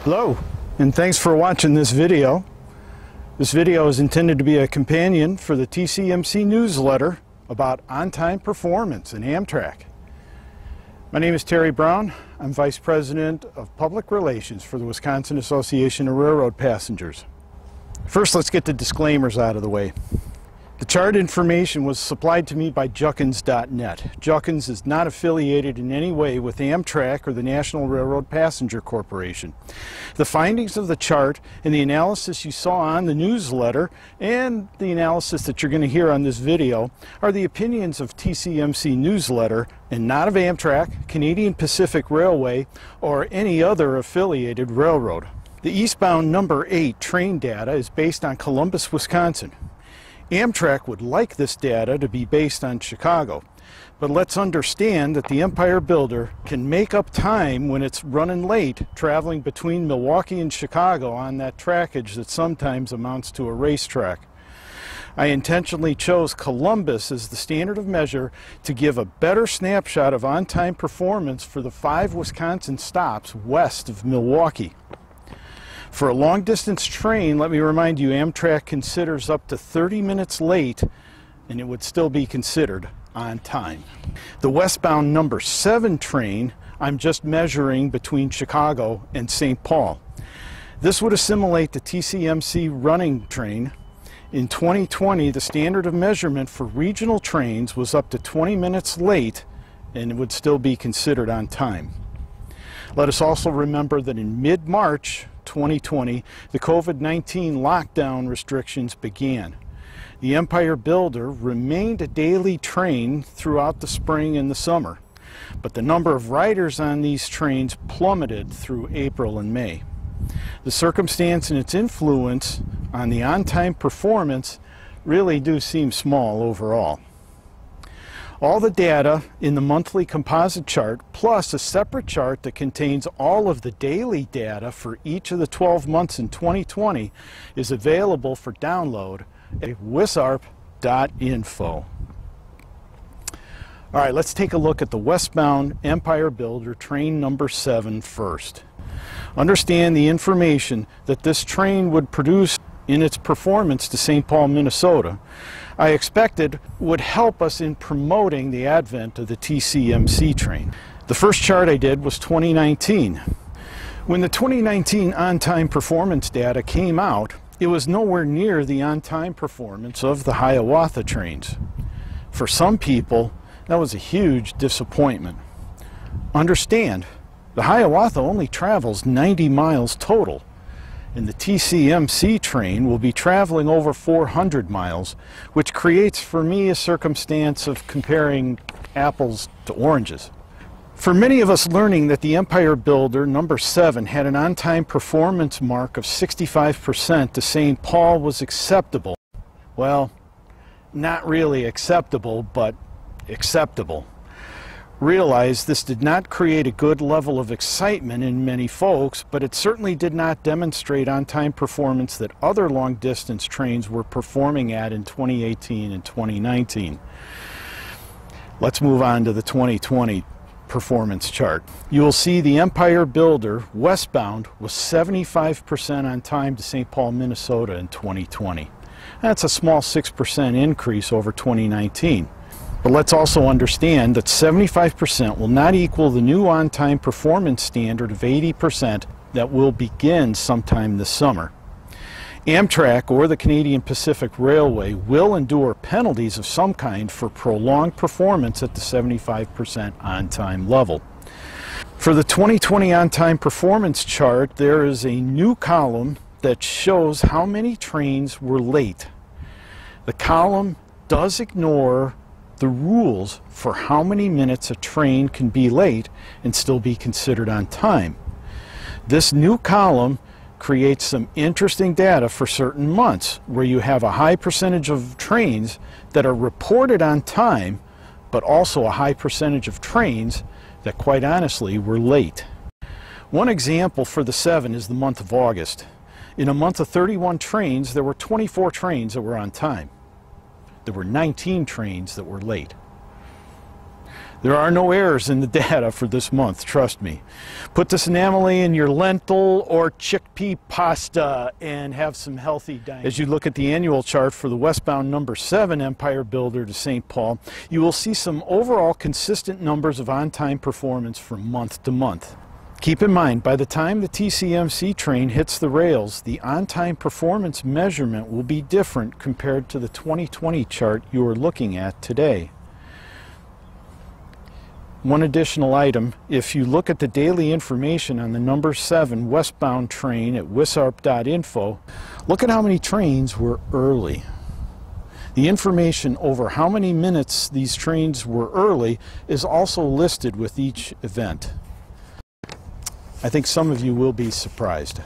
Hello, and thanks for watching this video. This video is intended to be a companion for the TCMC newsletter about on-time performance in Amtrak. My name is Terry Brown. I'm Vice President of Public Relations for the Wisconsin Association of Railroad Passengers. First, let's get the disclaimers out of the way. The chart information was supplied to me by Jan22. Jukins is not affiliated in any way with Amtrak or the National Railroad Passenger Corporation. The findings of the chart and the analysis you saw on the newsletter and the analysis that you're going to hear on this video are the opinions of TCMC newsletter and not of Amtrak, Canadian Pacific Railway, or any other affiliated railroad. The eastbound number 8 train data is based on Columbus, Wisconsin. Amtrak would like this data to be based on Chicago, but let's understand that the Empire Builder can make up time when it's running late traveling between Milwaukee and Chicago on that trackage that sometimes amounts to a racetrack. I intentionally chose Columbus as the standard of measure to give a better snapshot of on-time performance for the 5 Wisconsin stops west of Milwaukee. For a long-distance train, let me remind you, Amtrak considers up to 30 minutes late, and it would still be considered on time. The westbound number 7 train, I'm just measuring between Chicago and St. Paul. This would assimilate the TCMC running train. In 2020, the standard of measurement for regional trains was up to 20 minutes late, and it would still be considered on time. Let us also remember that in mid-March 2020, the COVID-19 lockdown restrictions began. The Empire Builder remained a daily train throughout the spring and the summer, but the number of riders on these trains plummeted through April and May. The circumstance and its influence on the on-time performance really do seem small overall. All the data in the monthly composite chart, plus a separate chart that contains all of the daily data for each of the 12 months in 2020, is available for download at WisARP.info. All right, let's take a look at the westbound Empire Builder train number 7 first. Understand the information that this train would produce in its performance to St. Paul, Minnesota, I expected would help us in promoting the advent of the TCMC train. The first chart I did was 2019. When the 2019 on-time performance data came out, it was nowhere near the on-time performance of the Hiawatha trains. For some people, that was a huge disappointment. Understand, the Hiawatha only travels 90 miles total, and the TCMC train will be traveling over 400 miles, which creates for me a circumstance of comparing apples to oranges. For many of us, learning that the Empire Builder number 7 had an on-time performance mark of 65% to St. Paul was acceptable. Well, not really acceptable, but acceptable. Realize this did not create a good level of excitement in many folks, but it certainly did not demonstrate on-time performance that other long-distance trains were performing at in 2018 and 2019. Let's move on to the 2020 performance chart. You will see the Empire Builder westbound was 75% on time to St. Paul, Minnesota in 2020. That's a small 6% increase over 2019. But let's also understand that 75% will not equal the new on-time performance standard of 80% that will begin sometime this summer. Amtrak or the Canadian Pacific Railway will endure penalties of some kind for prolonged performance at the 75% on-time level. For the 2020 on-time performance chart, there is a new column that shows how many trains were late. The column does ignore the rules for how many minutes a train can be late and still be considered on time. This new column creates some interesting data for certain months where you have a high percentage of trains that are reported on time, but also a high percentage of trains that quite honestly were late. One example for the 7 is the month of August. In a month of 31 trains, there were 24 trains that were on time. There were 19 trains that were late. There are no errors in the data for this month, trust me. Put this anomaly in your lentil or chickpea pasta and have some healthy dining. As you look at the annual chart for the westbound number 7 Empire Builder to St. Paul, you will see some overall consistent numbers of on-time performance from month to month. Keep in mind, by the time the TCMC train hits the rails, the on-time performance measurement will be different compared to the 2020 chart you are looking at today. One additional item, if you look at the daily information on the number 7 westbound train at WisARP.info, look at how many trains were early. The information over how many minutes these trains were early is also listed with each event. I think some of you will be surprised.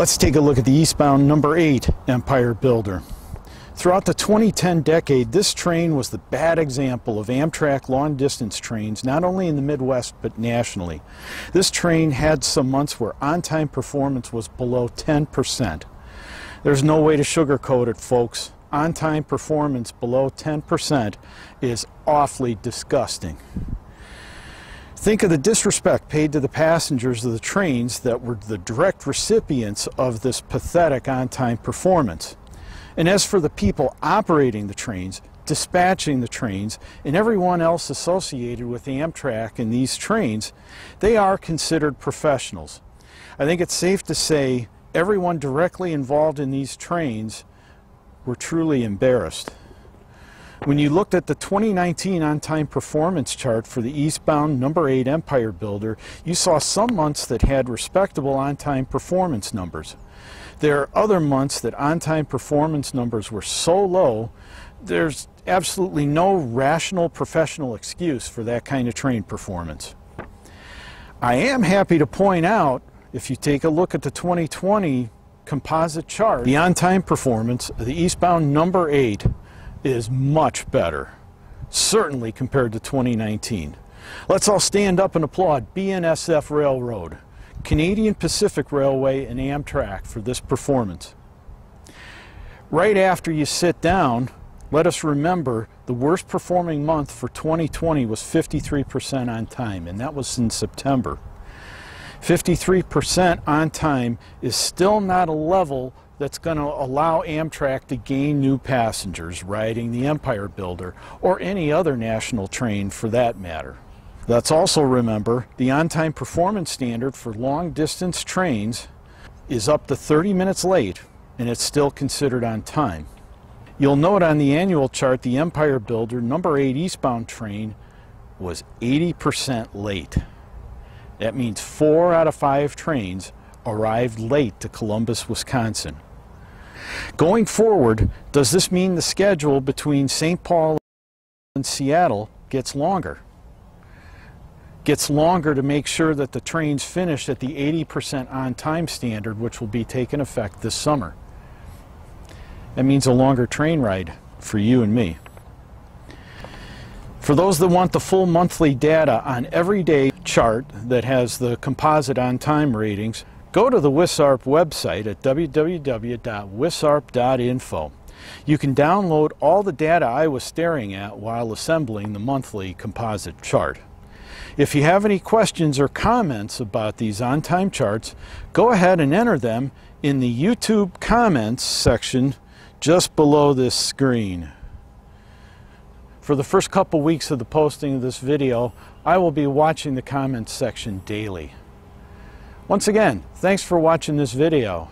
Let's take a look at the eastbound number 8 Empire Builder. Throughout the 2010 decade, this train was the bad example of Amtrak long-distance trains, not only in the Midwest but nationally. This train had some months where on-time performance was below 10%. There's no way to sugarcoat it, folks. On-time performance below 10% is awfully disgusting. Think of the disrespect paid to the passengers of the trains that were the direct recipients of this pathetic on-time performance. And as for the people operating the trains, dispatching the trains, and everyone else associated with Amtrak and these trains, they are considered professionals. I think it's safe to say everyone directly involved in these trains were truly embarrassed. When you looked at the 2019 on-time performance chart for the eastbound number 8 Empire Builder, you saw some months that had respectable on-time performance numbers. There are other months that on-time performance numbers were so low, there's absolutely no rational professional excuse for that kind of train performance. I am happy to point out, if you take a look at the 2020 composite chart, the on-time performance of the eastbound number 8 is much better, certainly compared to 2019. Let's all stand up and applaud BNSF Railroad, Canadian Pacific Railway, and Amtrak for this performance. Right after you sit down, let us remember the worst performing month for 2020 was 53% on time, and that was in September. 53% on time is still not a level that's going to allow Amtrak to gain new passengers riding the Empire Builder or any other national train for that matter. Let's also remember the on-time performance standard for long-distance trains is up to 30 minutes late, and it's still considered on time. You'll note on the annual chart the Empire Builder number 8 eastbound train was 80% late. That means 4 out of 5 trains arrived late to Columbus, Wisconsin. Going forward, does this mean the schedule between St. Paul and Seattle gets longer? Gets longer to make sure that the trains finish at the 80% on-time standard, which will be taking effect this summer. That means a longer train ride for you and me. For those that want the full monthly data on every day chart that has the composite on-time ratings, go to the WisARP website at www.wisarp.info. You can download all the data I was staring at while assembling the monthly composite chart. If you have any questions or comments about these on-time charts, go ahead and enter them in the YouTube comments section just below this screen. For the first couple weeks of the posting of this video, I will be watching the comments section daily. Once again, thanks for watching this video.